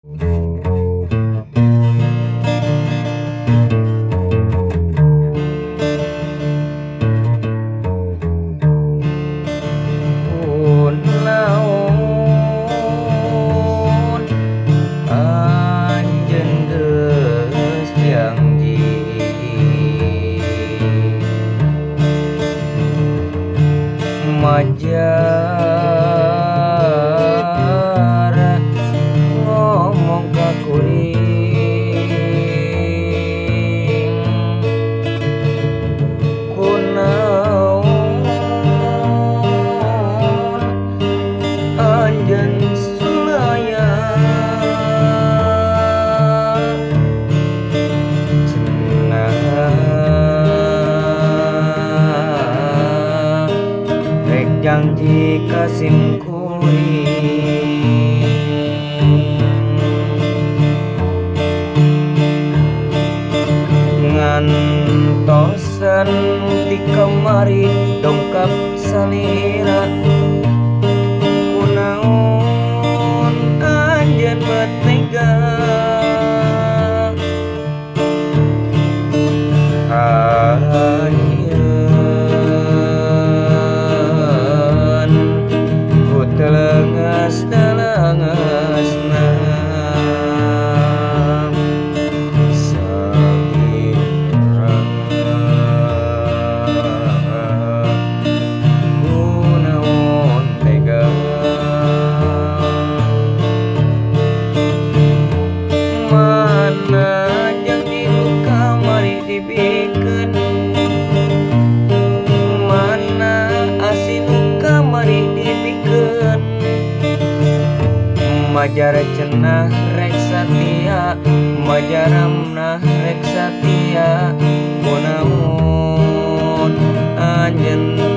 Pun laut anjeun geus janji majar ngomong ka kuring kunaon anjeun sulaya cenah rek janji ka sim kuring ngantosan di kamari dongkap salira kunaon anjeun betega anjeun ku telengas-telengasna salira kunaon tega mana janji nu kamari dibikeun mana asin nu kamari dibikeun majar cenah rek satia majaramna rek satia kunaon anjeun